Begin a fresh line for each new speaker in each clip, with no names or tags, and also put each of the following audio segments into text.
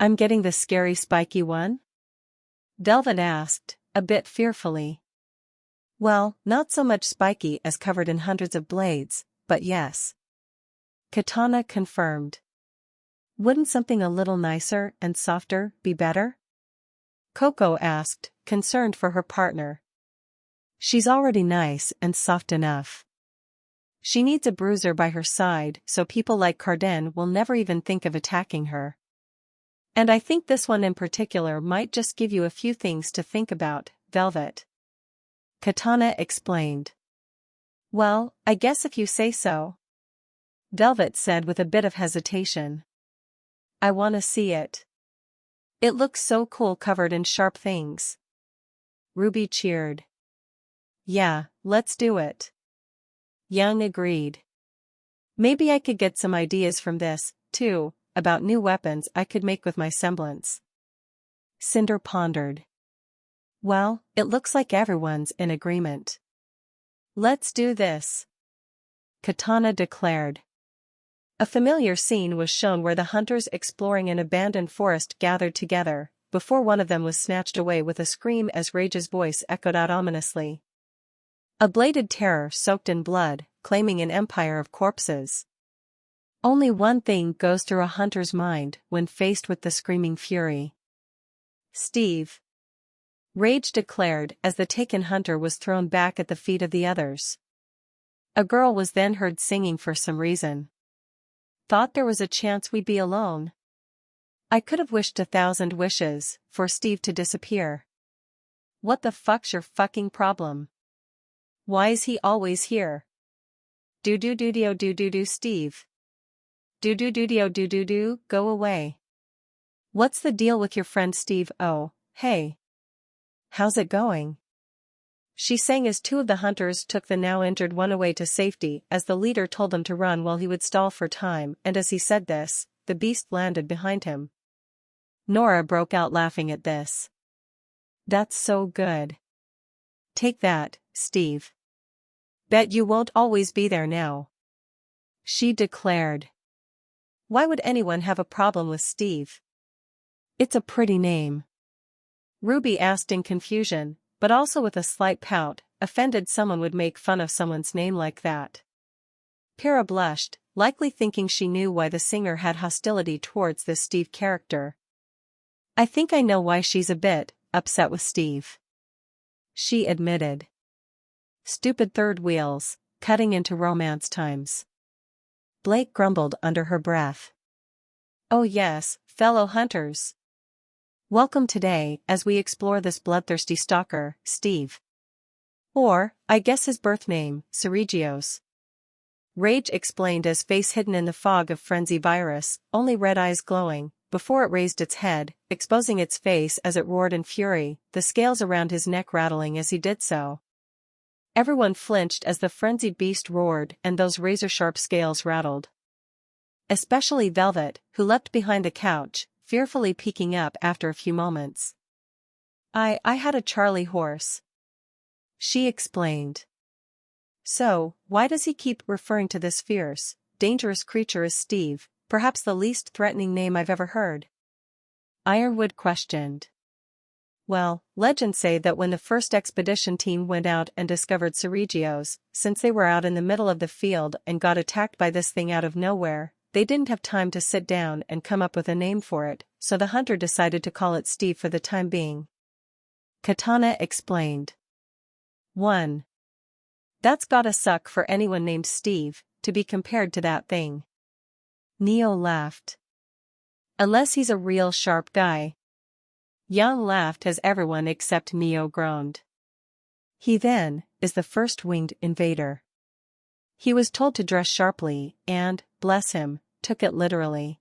I'm getting the scary spiky one? Velvet asked, a bit fearfully. Well, not so much spiky as covered in hundreds of blades, but yes. Katana confirmed. Wouldn't something a little nicer and softer be better? Coco asked, concerned for her partner. She's already nice and soft enough. She needs a bruiser by her side so people like Carden will never even think of attacking her. And I think this one in particular might just give you a few things to think about, Velvet. Katana explained. Well, I guess if you say so. Velvet said with a bit of hesitation. I want to see it. It looks so cool covered in sharp things. Ruby cheered. Yeah, let's do it. Young agreed. Maybe I could get some ideas from this, too, about new weapons I could make with my semblance. Cinder pondered. Well, it looks like everyone's in agreement. Let's do this. Katana declared. A familiar scene was shown where the hunters exploring an abandoned forest gathered together, before one of them was snatched away with a scream as Rage's voice echoed out ominously. A bladed terror soaked in blood, claiming an empire of corpses. Only one thing goes through a hunter's mind when faced with the screaming fury. Steve. Rage declared as the taken hunter was thrown back at the feet of the others. A girl was then heard singing for some reason. Thought there was a chance we'd be alone. I could have wished 1,000 wishes for Steve to disappear. What the fuck's your fucking problem? Why is he always here? Do Steve. Do, go away. What's the deal with your friend Steve? Oh, hey. How's it going? She sang as two of the hunters took the now injured one away to safety as the leader told them to run while he would stall for time, and as he said this, the beast landed behind him. Nora broke out laughing at this. That's so good. Take that, Steve. Bet you won't always be there now. She declared. Why would anyone have a problem with Steve? It's a pretty name. Ruby asked in confusion, but also with a slight pout, offended someone would make fun of someone's name like that. Pyrrha blushed, likely thinking she knew why the singer had hostility towards this Steve character. I think I know why she's a bit upset with Steve. She admitted. Stupid third wheels, cutting into romance times. Blake grumbled under her breath. Oh yes, fellow hunters. Welcome today as we explore this bloodthirsty stalker, Steve. Or, I guess his birth name, Seregios. Rage explained as face hidden in the fog of frenzy virus, only red eyes glowing, before it raised its head, exposing its face as it roared in fury, the scales around his neck rattling as he did so. Everyone flinched as the frenzied beast roared and those razor-sharp scales rattled. Especially Velvet, who leapt behind the couch, fearfully peeking up after a few moments. I had a Charlie horse. She explained. So, why does he keep referring to this fierce, dangerous creature as Steve, perhaps the least threatening name I've ever heard? Ironwood questioned. Well, legends say that when the first expedition team went out and discovered Seregios, since they were out in the middle of the field and got attacked by this thing out of nowhere, they didn't have time to sit down and come up with a name for it, so the hunter decided to call it Steve for the time being. Katana explained. 1. That's gotta suck for anyone named Steve, to be compared to that thing. Neo laughed. Unless he's a real sharp guy. Young laughed as everyone except Neo groaned. He then is the first winged invader. He was told to dress sharply and, bless him, took it literally.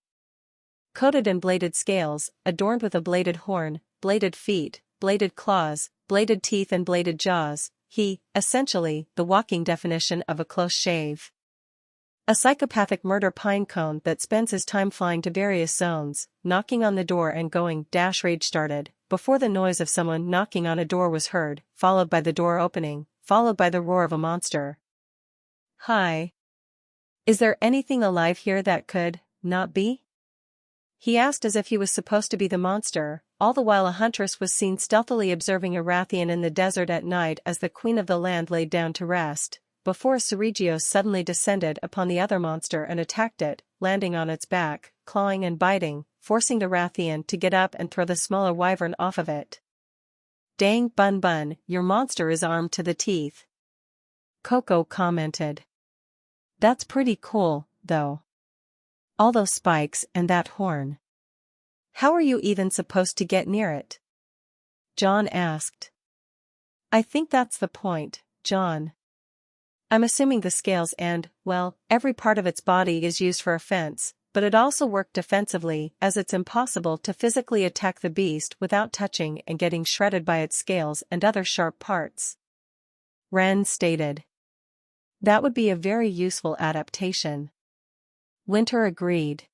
Coated in bladed scales, adorned with a bladed horn, bladed feet, bladed claws, bladed teeth and bladed jaws, he, essentially, the walking definition of a close shave. A psychopathic murder pinecone that spends his time flying to various zones, knocking on the door and going dash rage started, before the noise of someone knocking on a door was heard, followed by the door opening, followed by the roar of a monster. Hi. Is there anything alive here that could not be? He asked as if he was supposed to be the monster, all the while a huntress was seen stealthily observing a Rathian in the desert at night as the queen of the land laid down to rest, before Seregios suddenly descended upon the other monster and attacked it, landing on its back, clawing and biting, forcing the Rathian to get up and throw the smaller wyvern off of it. "Dang Bun Bun, your monster is armed to the teeth," Coco commented. "That's pretty cool, though. All those spikes and that horn. How are you even supposed to get near it?" John asked. "I think that's the point, John. I'm assuming the scales and, well, every part of its body is used for offense, but it also worked defensively as it's impossible to physically attack the beast without touching and getting shredded by its scales and other sharp parts," Ren stated. "That would be a very useful adaptation." Winter agreed.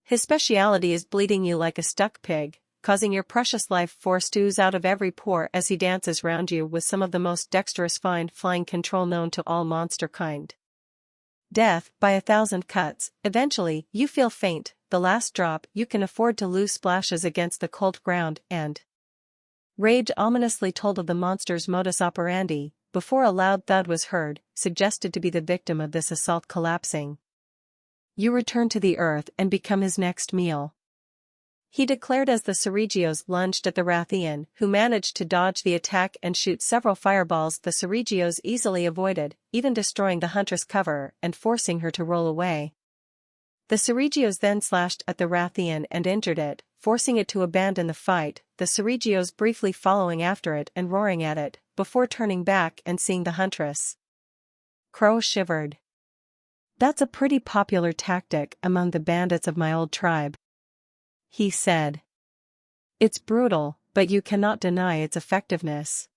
"His speciality is bleeding you like a stuck pig, causing your precious life force to ooze out of every pore as he dances round you with some of the most dexterous flying control known to all monster kind. Death by 1,000 cuts, eventually you feel faint, the last drop you can afford to lose splashes against the cold ground and..." Rage ominously told of the monster's modus operandi, before a loud thud was heard, suggested to be the victim of this assault collapsing. "You return to the earth and become his next meal," he declared as the Seregios lunged at the Rathian, who managed to dodge the attack and shoot several fireballs the Seregios easily avoided, even destroying the huntress cover and forcing her to roll away. The Seregios then slashed at the Rathian and injured it, forcing it to abandon the fight, the Seregios briefly following after it and roaring at it, before turning back and seeing the huntress. Crow shivered. "That's a pretty popular tactic among the bandits of my old tribe," he said. "It's brutal, but you cannot deny its effectiveness."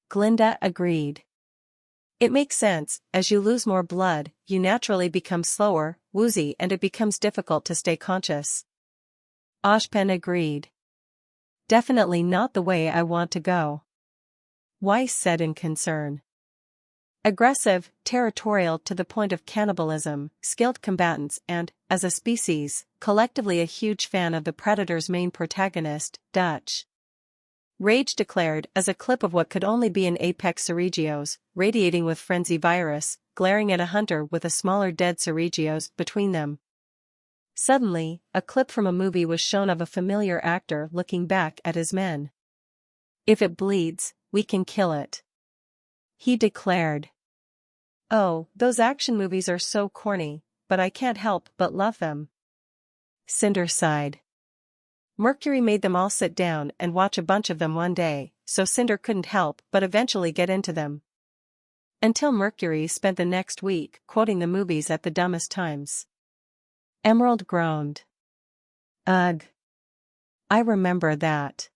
Glinda agreed. "It makes sense, as you lose more blood, you naturally become slower, woozy, and it becomes difficult to stay conscious." Oshpen agreed. "Definitely not the way I want to go," Weiss said in concern. "Aggressive, territorial to the point of cannibalism, skilled combatants and, as a species, collectively a huge fan of the Predator's main protagonist, Dutch," Rage declared as a clip of what could only be an apex Seregios, radiating with frenzy virus, glaring at a hunter with a smaller dead Seregios between them. Suddenly, a clip from a movie was shown of a familiar actor looking back at his men. "If it bleeds, we can kill it," he declared. "Oh, those action movies are so corny, but I can't help but love them," Cinder sighed. "Mercury made them all sit down and watch a bunch of them one day, so Cinder couldn't help but eventually get into them. Until Mercury spent the next week quoting the movies at the dumbest times." Emerald groaned. "Ugh. I remember that.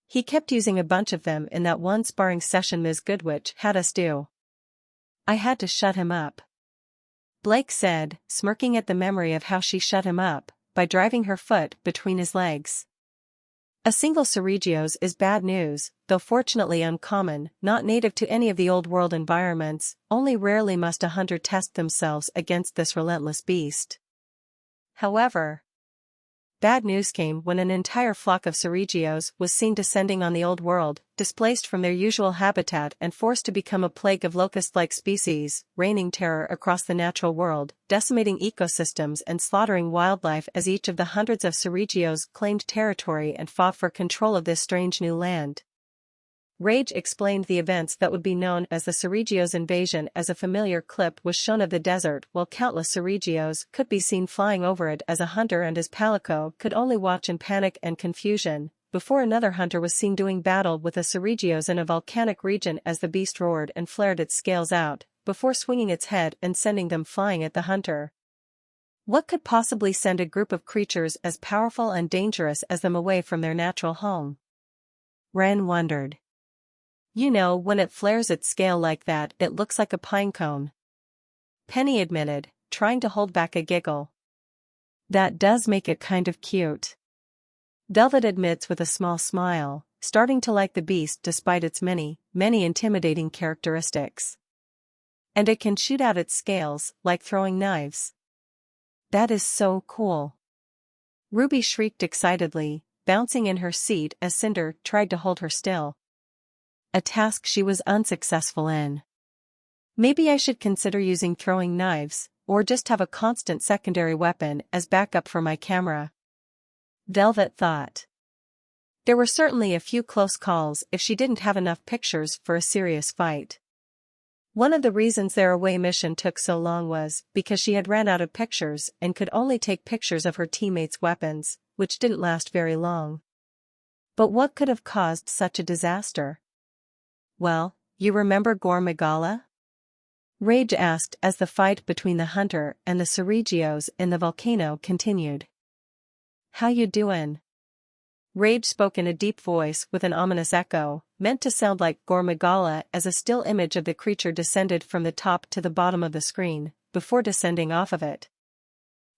He kept using a bunch of them in that one sparring session Ms. Goodwitch had us do. I had to shut him up," Blake said, smirking at the memory of how she shut him up, by driving her foot between his legs. A single Seregios is bad news, though fortunately uncommon, not native to any of the old world environments, only rarely must a hunter test themselves against this relentless beast. However, bad news came when an entire flock of Seregios was seen descending on the old world, displaced from their usual habitat and forced to become a plague of locust-like species, raining terror across the natural world, decimating ecosystems and slaughtering wildlife as each of the hundreds of Seregios claimed territory and fought for control of this strange new land. Rage explained the events that would be known as the Seregios invasion as a familiar clip was shown of the desert while countless Seregios could be seen flying over it as a hunter and his palico could only watch in panic and confusion, before another hunter was seen doing battle with a Seregios in a volcanic region as the beast roared and flared its scales out, before swinging its head and sending them flying at the hunter. What could possibly send a group of creatures as powerful and dangerous as them away from their natural home? Ren wondered. "You know, when it flares its scale like that, it looks like a pine cone," Penny admitted, trying to hold back a giggle. "That does make it kind of cute," Velvet admits with a small smile, starting to like the beast despite its many intimidating characteristics. "And it can shoot out its scales, like throwing knives. That is so cool." Ruby shrieked excitedly, bouncing in her seat as Cinder tried to hold her still. A task she was unsuccessful in. Maybe I should consider using throwing knives, or just have a constant secondary weapon as backup for my camera. Velvet thought. There were certainly a few close calls if she didn't have enough pictures for a serious fight. One of the reasons their away mission took so long was because she had ran out of pictures and could only take pictures of her teammates' weapons, which didn't last very long. But what could have caused such a disaster? Well, you remember Gore Magala? Rage asked as the fight between the hunter and the Seregios in the volcano continued. How you doin'? Rage spoke in a deep voice with an ominous echo, meant to sound like Gore Magala as a still image of the creature descended from the top to the bottom of the screen, before descending off of it.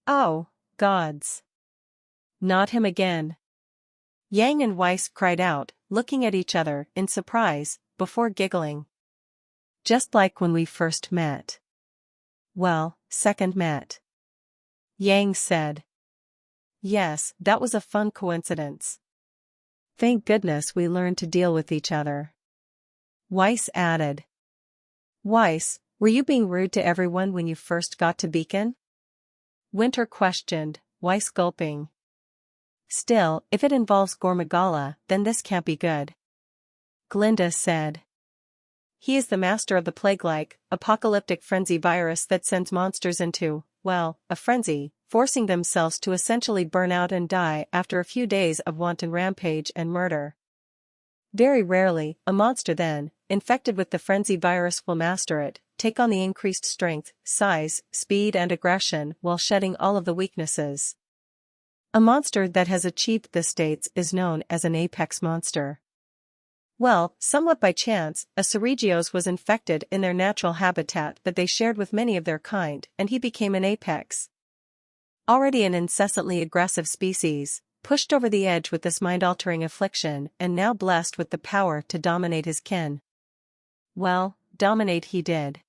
Oh, gods! Not him again! Yang and Weiss cried out, looking at each other in surprise, before giggling. Just like when we first met. Well, second met. Yang said. Yes, that was a fun coincidence. Thank goodness we learned to deal with each other. Weiss added. Weiss, were you being rude to everyone when you first got to Beacon? Winter questioned, Weiss gulping. Still, if it involves Gore Magala, then this can't be good. Glinda said. He is the master of the plague-like, apocalyptic frenzy virus that sends monsters into, well, a frenzy, forcing themselves to essentially burn out and die after a few days of wanton rampage and murder. Very rarely, a monster then, infected with the frenzy virus will master it, take on the increased strength, size, speed and aggression while shedding all of the weaknesses. A monster that has achieved this state is known as an apex monster. Well, somewhat by chance, a Seregios was infected in their natural habitat that they shared with many of their kind, and he became an apex. Already an incessantly aggressive species, pushed over the edge with this mind-altering affliction and now blessed with the power to dominate his kin. Well, dominate he did.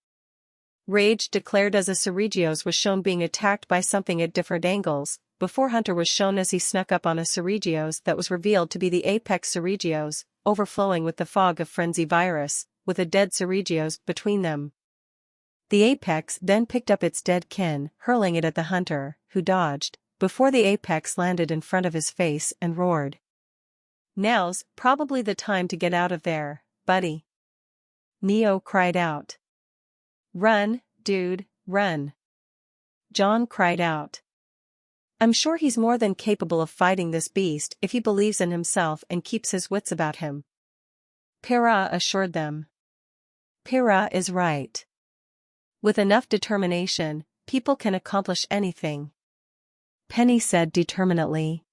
Rage declared as a Seregios was shown being attacked by something at different angles, before Hunter was shown as he snuck up on a Seregios that was revealed to be the apex Seregios, overflowing with the fog of frenzy virus, with a dead Seregios between them. The apex then picked up its dead kin, hurling it at the hunter, who dodged, before the apex landed in front of his face and roared. Now's probably the time to get out of there, buddy. Neo cried out. Run, dude, run. John cried out. I'm sure he's more than capable of fighting this beast if he believes in himself and keeps his wits about him. Pyrrha assured them. Pyrrha is right. With enough determination, people can accomplish anything. Penny said determinedly.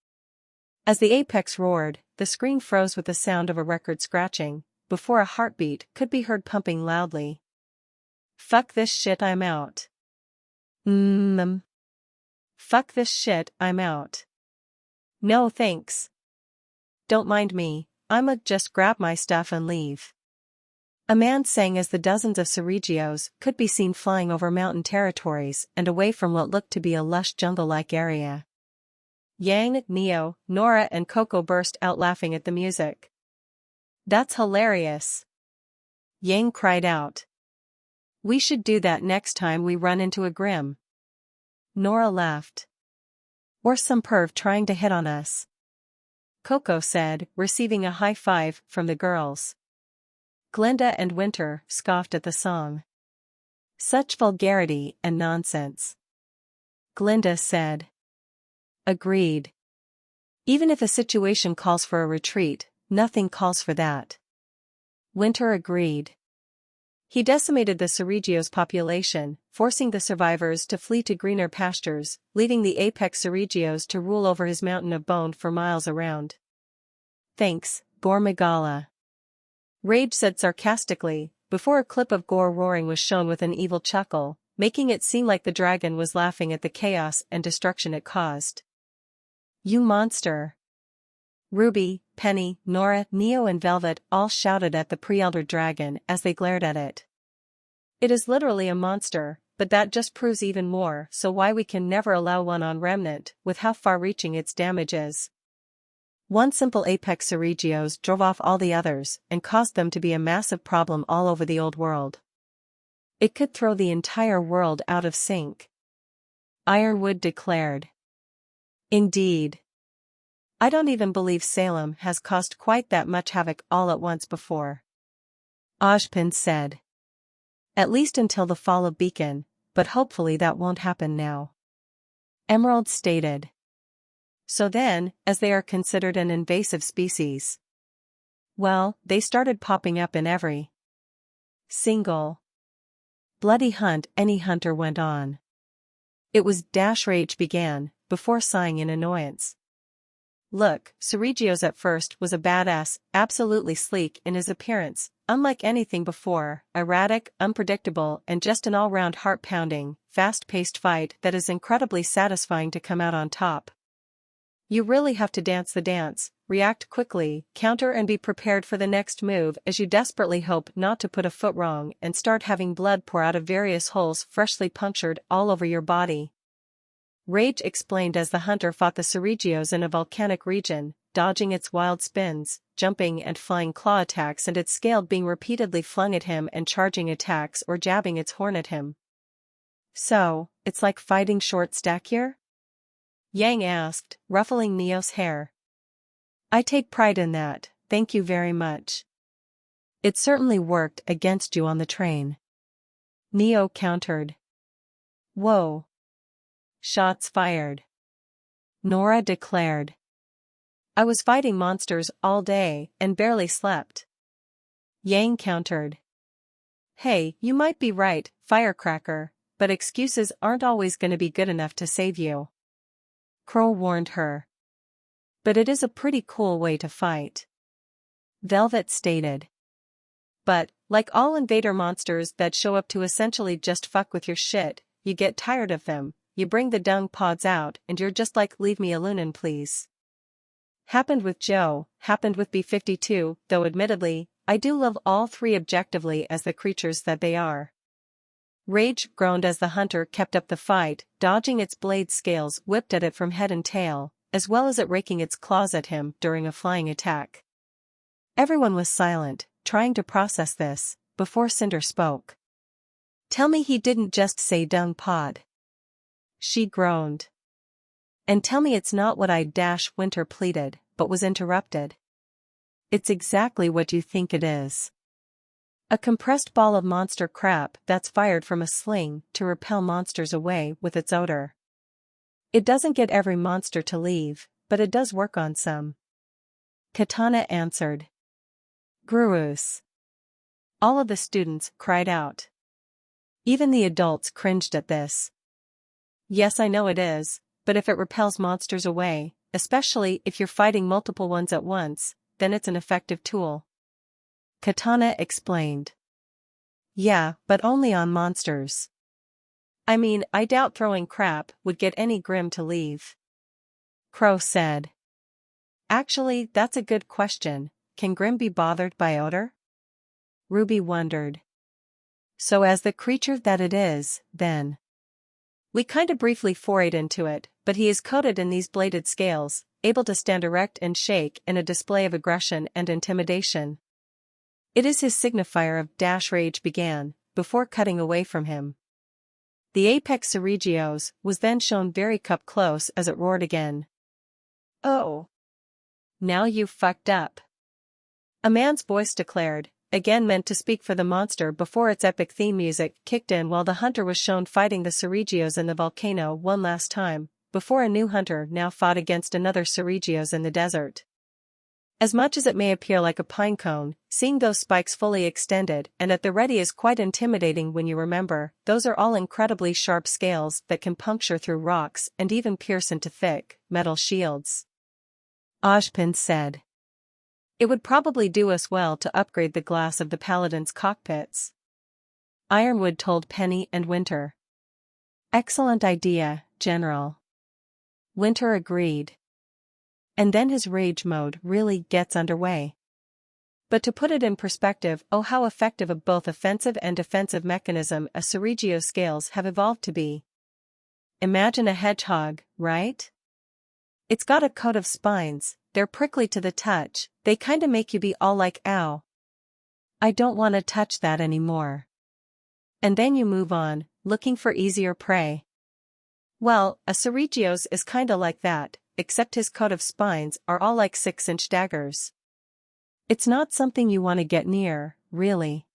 As the apex roared, the screen froze with the sound of a record scratching, before a heartbeat could be heard pumping loudly. Fuck this shit, I'm out. Fuck this shit, I'm out. No thanks. Don't mind me, I'ma just grab my stuff and leave. A man sang as the dozens of Seregios could be seen flying over mountain territories and away from what looked to be a lush jungle-like area. Yang, Neo, Nora and Coco burst out laughing at the music. That's hilarious. Yang cried out. We should do that next time we run into a Grim. Nora laughed. Or some perv trying to hit on us. Coco said, receiving a high five from the girls. Glinda and Winter scoffed at the song. Such vulgarity and nonsense. Glinda said. Agreed. Even if a situation calls for a retreat, nothing calls for that. Winter agreed. He decimated the Seregios population, forcing the survivors to flee to greener pastures, leaving the apex Seregios to rule over his mountain of bone for miles around. Thanks, Gore Magala. Rage said sarcastically, before a clip of Gore roaring was shown with an evil chuckle, making it seem like the dragon was laughing at the chaos and destruction it caused. You monster! Ruby, Penny, Nora, Neo and Velvet all shouted at the pre-elder dragon as they glared at it. It is literally a monster, but that just proves even more so why we can never allow one on Remnant, with how far-reaching its damage is. One simple Apex Seregios drove off all the others and caused them to be a massive problem all over the old world. It could throw the entire world out of sync. Ironwood declared. Indeed. I don't even believe Salem has caused quite that much havoc all at once before. Ojpin said. At least until the fall of Beacon, but hopefully that won't happen now. Emerald stated. So then, as they are considered an invasive species, well, they started popping up in every single bloody hunt any hunter went on. It was Rage began, before sighing in annoyance. Look, Seregios at first was a badass, absolutely sleek in his appearance, unlike anything before, erratic, unpredictable and just an all-round heart-pounding, fast-paced fight that is incredibly satisfying to come out on top. You really have to dance the dance, react quickly, counter and be prepared for the next move as you desperately hope not to put a foot wrong and start having blood pour out of various holes freshly punctured all over your body. Rage explained as the hunter fought the Seregios in a volcanic region, dodging its wild spins, jumping and flying claw attacks and its scale being repeatedly flung at him and charging attacks or jabbing its horn at him. So, it's like fighting short stack here? Yang asked, ruffling Neo's hair. I take pride in that, thank you very much. It certainly worked against you on the train. Neo countered. Whoa. Shots fired. Nora declared. I was fighting monsters all day and barely slept. Yang countered. Hey, you might be right, firecracker, but excuses aren't always going to be good enough to save you. Crow warned her. But it is a pretty cool way to fight. Velvet stated. But, like all Invader monsters that show up to essentially just fuck with your shit, you get tired of them. You bring the dung pods out and you're just like leave me alone please. Happened with Joe, happened with B-52, though admittedly, I do love all three objectively as the creatures that they are. Rage groaned as the hunter kept up the fight, dodging its blade scales whipped at it from head and tail, as well as it raking its claws at him during a flying attack. Everyone was silent, trying to process this, before Cinder spoke. Tell me he didn't just say dung pod. She groaned. And tell me it's not what Winter pleaded, but was interrupted. It's exactly what you think it is. A compressed ball of monster crap that's fired from a sling to repel monsters away with its odor. It doesn't get every monster to leave, but it does work on some. Katana answered. Groose. All of the students cried out. Even the adults cringed at this. Yes, I know it is, but if it repels monsters away, especially if you're fighting multiple ones at once, then it's an effective tool. Katana explained. Yeah, but only on monsters. I mean, I doubt throwing crap would get any Grim to leave. Crow said. Actually, that's a good question. Can Grim be bothered by odor? Ruby wondered. So as the creature that it is, then. We kinda briefly forayed into it, but he is coated in these bladed scales, able to stand erect and shake in a display of aggression and intimidation. It is his signifier of Rage began, before cutting away from him. The apex Seregios was then shown very cup close as it roared again. Oh. Now you've fucked up. A man's voice declared, again meant to speak for the monster before its epic theme music kicked in while the hunter was shown fighting the Seregios in the volcano one last time, before a new hunter now fought against another Seregios in the desert. As much as it may appear like a pine cone, seeing those spikes fully extended and at the ready is quite intimidating when you remember, those are all incredibly sharp scales that can puncture through rocks and even pierce into thick, metal shields. Ojpin said. It would probably do us well to upgrade the glass of the Paladin's cockpits. Ironwood told Penny and Winter. Excellent idea, General. Winter agreed. And then his rage mode really gets underway. But to put it in perspective, oh how effective a both offensive and defensive mechanism a Seregios scales have evolved to be. Imagine a hedgehog, right? It's got a coat of spines, they're prickly to the touch, they kinda make you be all like ow. I don't wanna touch that anymore. And then you move on, looking for easier prey. Well, a Seregios is kinda like that, except his coat of spines are all like 6-inch daggers. It's not something you want to get near, really.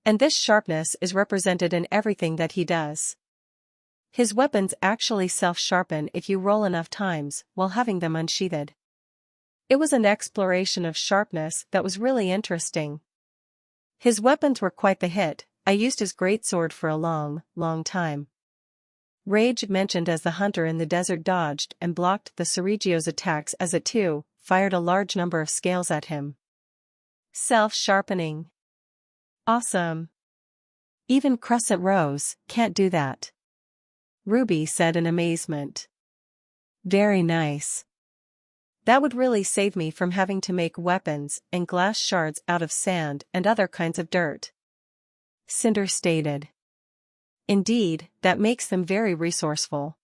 And this sharpness is represented in everything that he does. His weapons actually self-sharpen if you roll enough times, while having them unsheathed. It was an exploration of sharpness that was really interesting. His weapons were quite the hit. I used his greatsword for a long, long time. Rage mentioned as the hunter in the desert dodged and blocked the Seregios' attacks as it too fired a large number of scales at him. Self-sharpening. Awesome. Even Crescent Rose can't do that. Ruby said in amazement. Very nice. That would really save me from having to make weapons and glass shards out of sand and other kinds of dirt. Cinder stated. Indeed, that makes them very resourceful.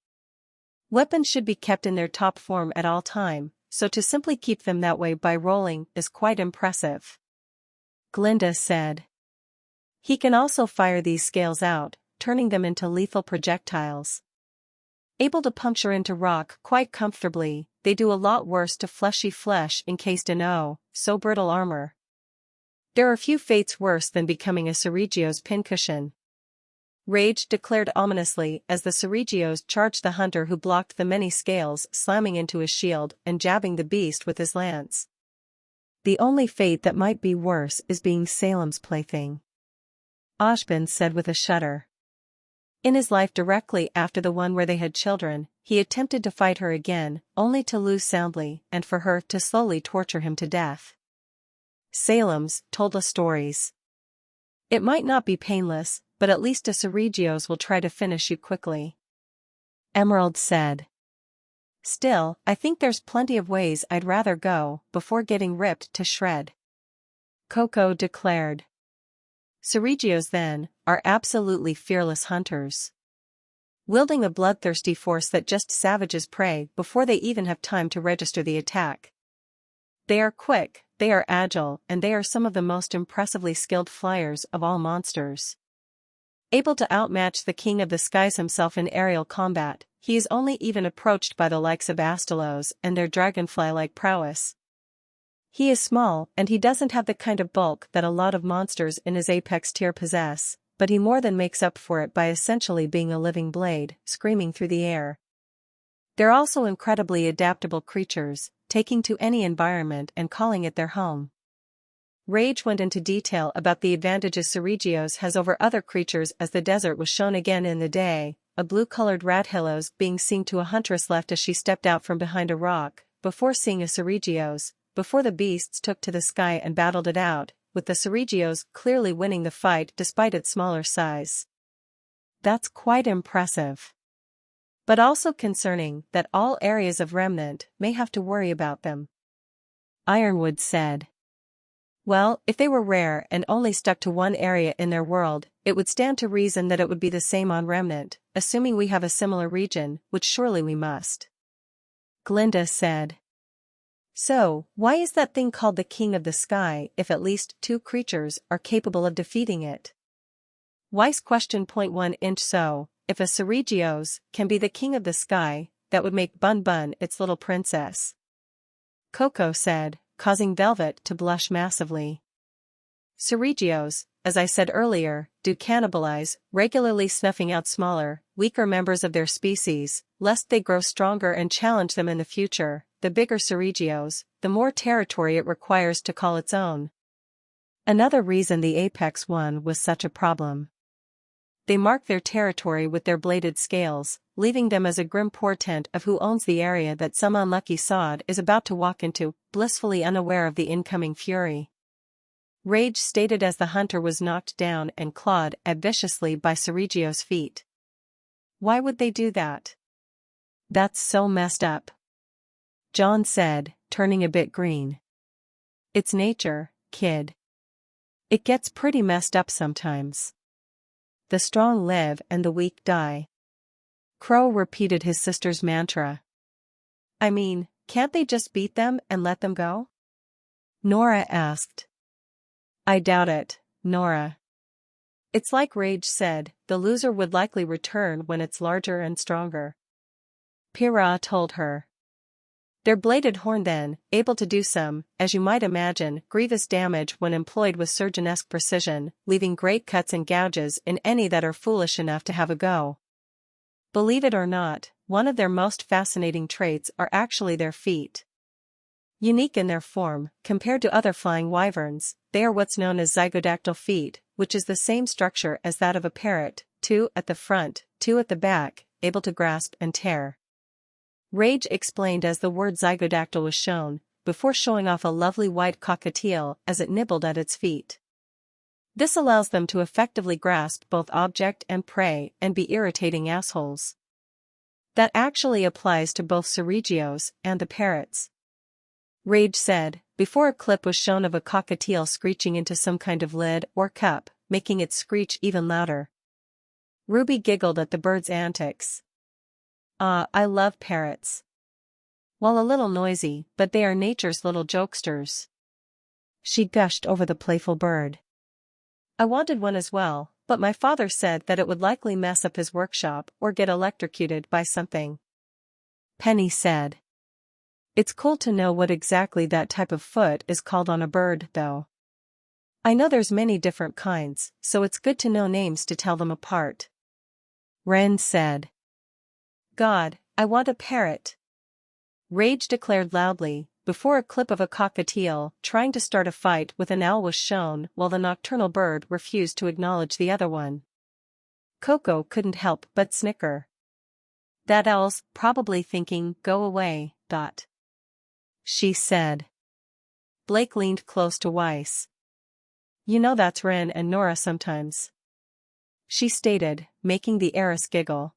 Weapons should be kept in their top form at all time, so to simply keep them that way by rolling is quite impressive. Glinda said. He can also fire these scales out, turning them into lethal projectiles. Able to puncture into rock quite comfortably, they do a lot worse to fleshy flesh encased in so brittle armor. There are few fates worse than becoming a Seregios pincushion. Rage declared ominously as the Seregios charged the hunter who blocked the many scales, slamming into his shield and jabbing the beast with his lance. The only fate that might be worse is being Salem's plaything. Ashbin said with a shudder. In his life directly after the one where they had children, he attempted to fight her again, only to lose soundly and for her to slowly torture him to death. Salem's told us stories. It might not be painless, but at least a Seregios will try to finish you quickly. Emerald said. Still, I think there's plenty of ways I'd rather go before getting ripped to shred. Coco declared. Seregios then are absolutely fearless hunters. Wielding a bloodthirsty force that just savages prey before they even have time to register the attack. They are quick, they are agile, and they are some of the most impressively skilled flyers of all monsters. Able to outmatch the king of the skies himself in aerial combat, he is only even approached by the likes of Astalos and their dragonfly-like prowess. He is small and he doesn't have the kind of bulk that a lot of monsters in his apex tier possess, but he more than makes up for it by essentially being a living blade, screaming through the air. They're also incredibly adaptable creatures, taking to any environment and calling it their home. Rage went into detail about the advantages Seregios has over other creatures as the desert was shown again in the day, a blue-colored radhillos being seen to a huntress left as she stepped out from behind a rock, before seeing a Seregios, before the beasts took to the sky and battled it out, with the Seregios clearly winning the fight despite its smaller size. That's quite impressive. But also concerning that all areas of Remnant may have to worry about them. Ironwood said. Well, if they were rare and only stuck to one area in their world, it would stand to reason that it would be the same on Remnant, assuming we have a similar region, which surely we must. Glinda said. So, why is that thing called the King of the Sky if at least 2 creatures are capable of defeating it? Weiss question. 1 inch. So, if a Seregios can be the King of the Sky, that would make Bun Bun its little princess. Coco said, causing Velvet to blush massively. Seregios, as I said earlier, do cannibalize, regularly snuffing out smaller, weaker members of their species, lest they grow stronger and challenge them in the future. The bigger Seregios, the more territory it requires to call its own. Another reason the Apex one was such a problem. They mark their territory with their bladed scales, leaving them as a grim portent of who owns the area that some unlucky sod is about to walk into, blissfully unaware of the incoming fury. Rage stated as the hunter was knocked down and clawed at viciously by Seregios' feet. Why would they do that? That's so messed up. John said, turning a bit green. It's nature, kid. It gets pretty messed up sometimes. The strong live and the weak die. Crow repeated his sister's mantra. I mean, can't they just beat them and let them go? Nora asked. I doubt it, Nora. It's like Rage said, the loser would likely return when it's larger and stronger. Pyrrha told her. Their bladed horn then, able to do some, as you might imagine, grievous damage when employed with surgeonesque precision, leaving great cuts and gouges in any that are foolish enough to have a go. Believe it or not, one of their most fascinating traits are actually their feet. Unique in their form, compared to other flying wyverns, they are what's known as zygodactyl feet, which is the same structure as that of a parrot, 2 at the front, 2 at the back, able to grasp and tear. Rage explained as the word zygodactyl was shown, before showing off a lovely white cockatiel as it nibbled at its feet. This allows them to effectively grasp both object and prey and be irritating assholes. That actually applies to both Seregios and the parrots. Rage said, before a clip was shown of a cockatiel screeching into some kind of lid or cup, making it screech even louder. Ruby giggled at the bird's antics. I love parrots. Well, a little noisy, but they are nature's little jokesters. She gushed over the playful bird. I wanted one as well, but my father said that it would likely mess up his workshop or get electrocuted by something. Penny said. It's cool to know what exactly that type of foot is called on a bird, though. I know there's many different kinds, so it's good to know names to tell them apart. Wren said. God, I want a parrot. Rage declared loudly, before a clip of a cockatiel trying to start a fight with an owl was shown while the nocturnal bird refused to acknowledge the other one. Coco couldn't help but snicker. That owl's probably thinking, go away, Dot. She said. Blake leaned close to Weiss. You know that's Wren and Nora sometimes. She stated, making the heiress giggle.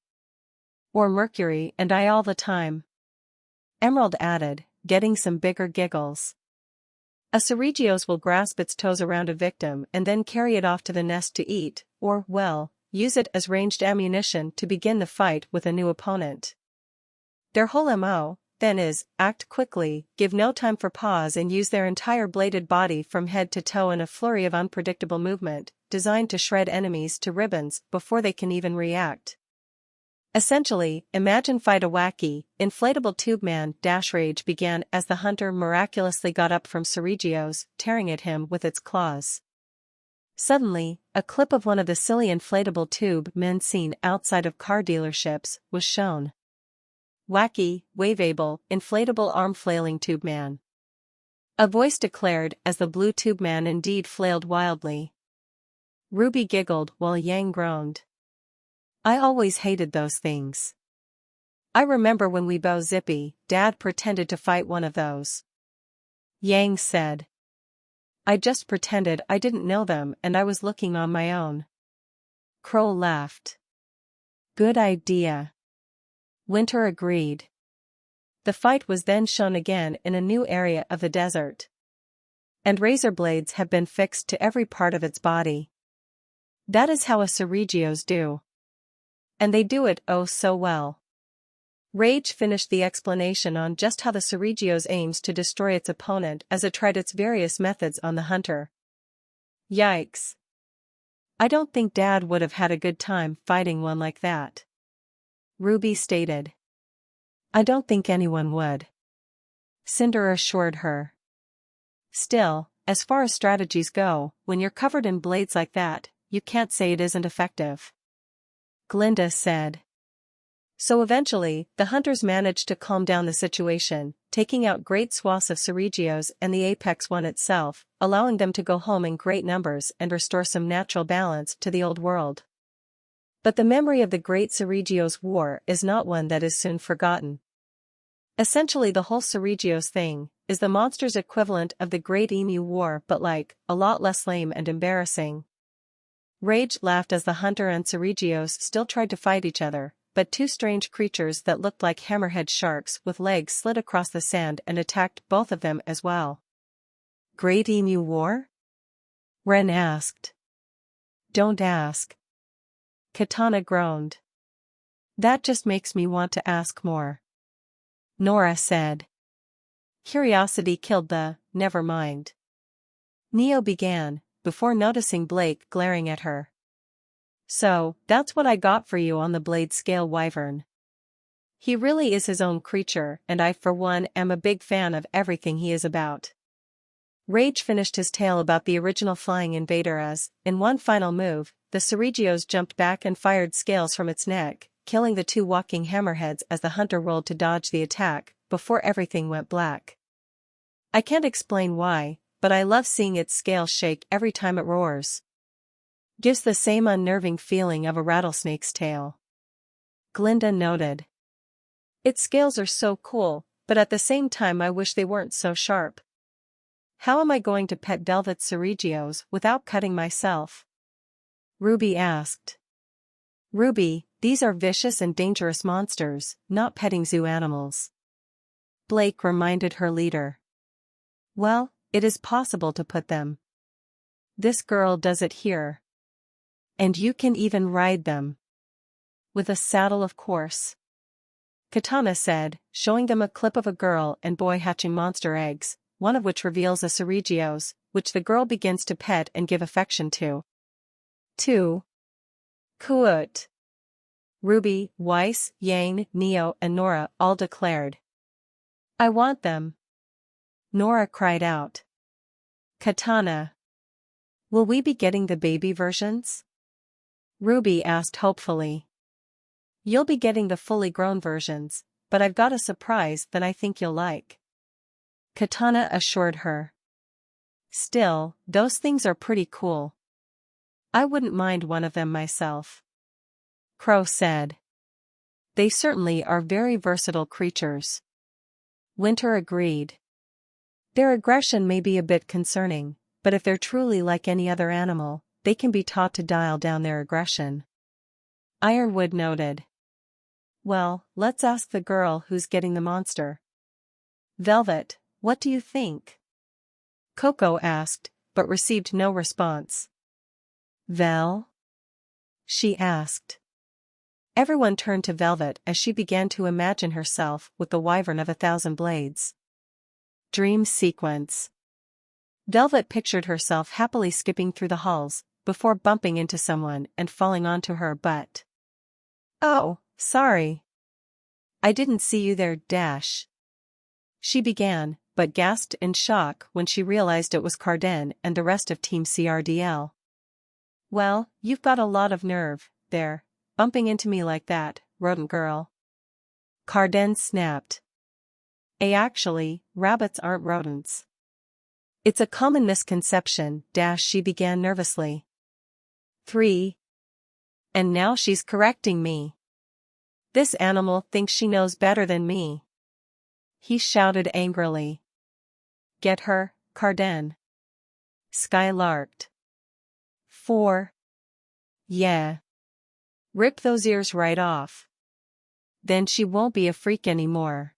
Or Mercury and I all the time. Emerald added, getting some bigger giggles. A Seregios will grasp its toes around a victim and then carry it off to the nest to eat, or, well, use it as ranged ammunition to begin the fight with a new opponent. Their whole MO, then, is, act quickly, give no time for pause and use their entire bladed body from head to toe in a flurry of unpredictable movement, designed to shred enemies to ribbons before they can even react. Essentially, imagine fight a wacky, inflatable tube man. Rage began as the hunter miraculously got up from Seregios, tearing at him with its claws. Suddenly, a clip of one of the silly inflatable tube men seen outside of car dealerships was shown. Wacky, waveable, inflatable arm-flailing tube man. A voice declared as the blue tube man indeed flailed wildly. Ruby giggled while Yang groaned. I always hated those things. I remember when we Bo Zippy, Dad pretended to fight one of those. Yang said. I just pretended I didn't know them and I was looking on my own. Crow laughed. Good idea. Winter agreed. The fight was then shown again in a new area of the desert. And razor blades have been fixed to every part of its body. That is how a Seregios do. And they do it oh so well. Rage finished the explanation on just how the Seregios aims to destroy its opponent as it tried its various methods on the hunter. Yikes. I don't think Dad would have had a good time fighting one like that. Ruby stated. I don't think anyone would. Cinder assured her. Still, as far as strategies go, when you're covered in blades like that, you can't say it isn't effective. Glinda said. So eventually, the hunters managed to calm down the situation, taking out great swaths of Seregios and the apex one itself, allowing them to go home in great numbers and restore some natural balance to the old world. But the memory of the Great Seregios War is not one that is soon forgotten. Essentially the whole Seregios thing is the monster's equivalent of the Great Emu War but a lot less lame and embarrassing. Rage laughed as the hunter and Seregios still tried to fight each other, but two strange creatures that looked like hammerhead sharks with legs slid across the sand and attacked both of them as well. Great Emu War? Ren asked. Don't ask. Katana groaned. That just makes me want to ask more. Nora said. Curiosity killed the, never mind. Neo began, before noticing Blake glaring at her. So, that's what I got for you on the blade scale, Wyvern. He really is his own creature, and I for one am a big fan of everything he is about. Rage finished his tale about the original flying invader as, in one final move, the Seregios jumped back and fired scales from its neck, killing the two walking hammerheads as the hunter rolled to dodge the attack, before everything went black. I can't explain why, but I love seeing its scales shake every time it roars. Gives the same unnerving feeling of a rattlesnake's tail. Glinda noted. Its scales are so cool, but at the same time I wish they weren't so sharp. How am I going to pet Velvet's Seregios without cutting myself? Ruby asked. Ruby, these are vicious and dangerous monsters, not petting zoo animals. Blake reminded her leader. Well, it is possible to put them. This girl does it here. And you can even ride them. With a saddle, of course. Katana said, showing them a clip of a girl and boy hatching monster eggs, one of which reveals a Seregios, which the girl begins to pet and give affection to. 2. Kuut. Ruby, Weiss, Yang, Neo and Nora all declared. I want them. Nora cried out. Katana. Will we be getting the baby versions? Ruby asked hopefully. You'll be getting the fully grown versions, but I've got a surprise that I think you'll like. Katana assured her. Still, those things are pretty cool. I wouldn't mind one of them myself. Crow said. They certainly are very versatile creatures. Winter agreed. Their aggression may be a bit concerning, but if they're truly like any other animal, they can be taught to dial down their aggression. Ironwood noted. Well, let's ask the girl who's getting the monster. Velvet, what do you think? Coco asked, but received no response. Vel? She asked. Everyone turned to Velvet as she began to imagine herself with the wyvern of 1,000 blades. Dream sequence. Velvet pictured herself happily skipping through the halls, before bumping into someone and falling onto her butt. Oh, sorry. I didn't see you there, Dash. She began, but gasped in shock when she realized it was Carden and the rest of Team CRDL. Well, you've got a lot of nerve, there, bumping into me like that, rodent girl. Carden snapped. Actually, rabbits aren't rodents. It's a common misconception, Dash, she began nervously. 3. And now she's correcting me. This animal thinks she knows better than me. He shouted angrily. Get her, Carden. Sky larked. 4. Yeah. Rip those ears right off. Then she won't be a freak anymore.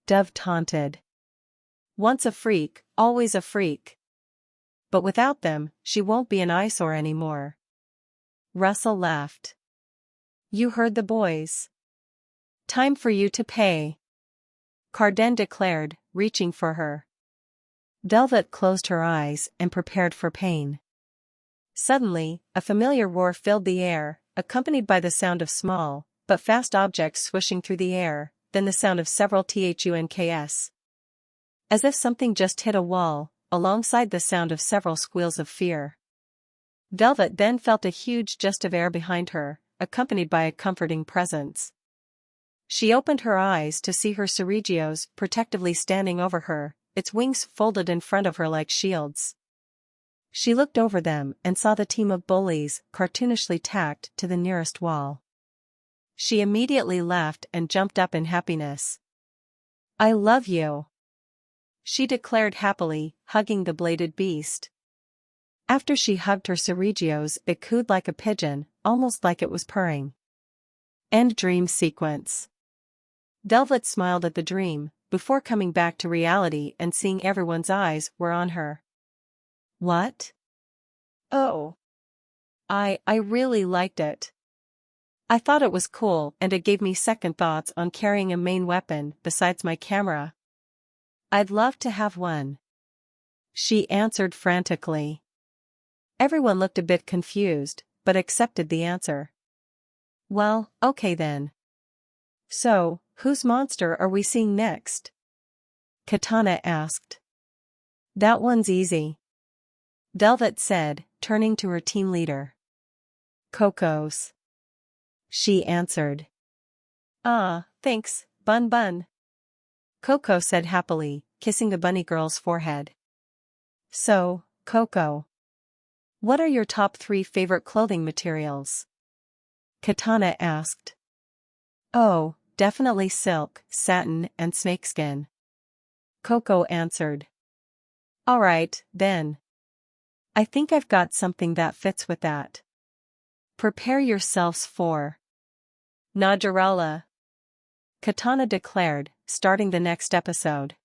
Dove taunted. Once a freak, always a freak. But without them, she won't be an eyesore anymore. Russell laughed. You heard the boys. Time for you to pay. Carden declared, reaching for her. Velvet closed her eyes and prepared for pain. Suddenly, a familiar roar filled the air, accompanied by the sound of small, but fast objects swishing through the air, then the sound of several thunks. As if something just hit a wall, alongside the sound of several squeals of fear. Velvet then felt a huge gust of air behind her, accompanied by a comforting presence. She opened her eyes to see her Seregios protectively standing over her, its wings folded in front of her like shields. She looked over them and saw the team of bullies cartoonishly tacked to the nearest wall. She immediately laughed and jumped up in happiness. I love you, she declared happily, hugging the bladed beast. After she hugged her Seregios, it cooed like a pigeon, almost like it was purring. End dream sequence. Velvet smiled at the dream, before coming back to reality and seeing everyone's eyes were on her. What? Oh. I really liked it. I thought it was cool and it gave me second thoughts on carrying a main weapon besides my camera. I'd love to have one. She answered frantically. Everyone looked a bit confused, but accepted the answer. Well, okay then. So, whose monster are we seeing next? Katana asked. That one's easy, Velvet said, turning to her team leader. Coco's. She answered. Ah, thanks, Bun Bun. Coco said happily, kissing the bunny girl's forehead. So, Coco, what are your top 3 favorite clothing materials? Katana asked. Oh, definitely silk, satin, and snakeskin. Coco answered. Alright, then. I think I've got something that fits with that. Prepare yourselves for Najarala, Katana declared, starting the next episode.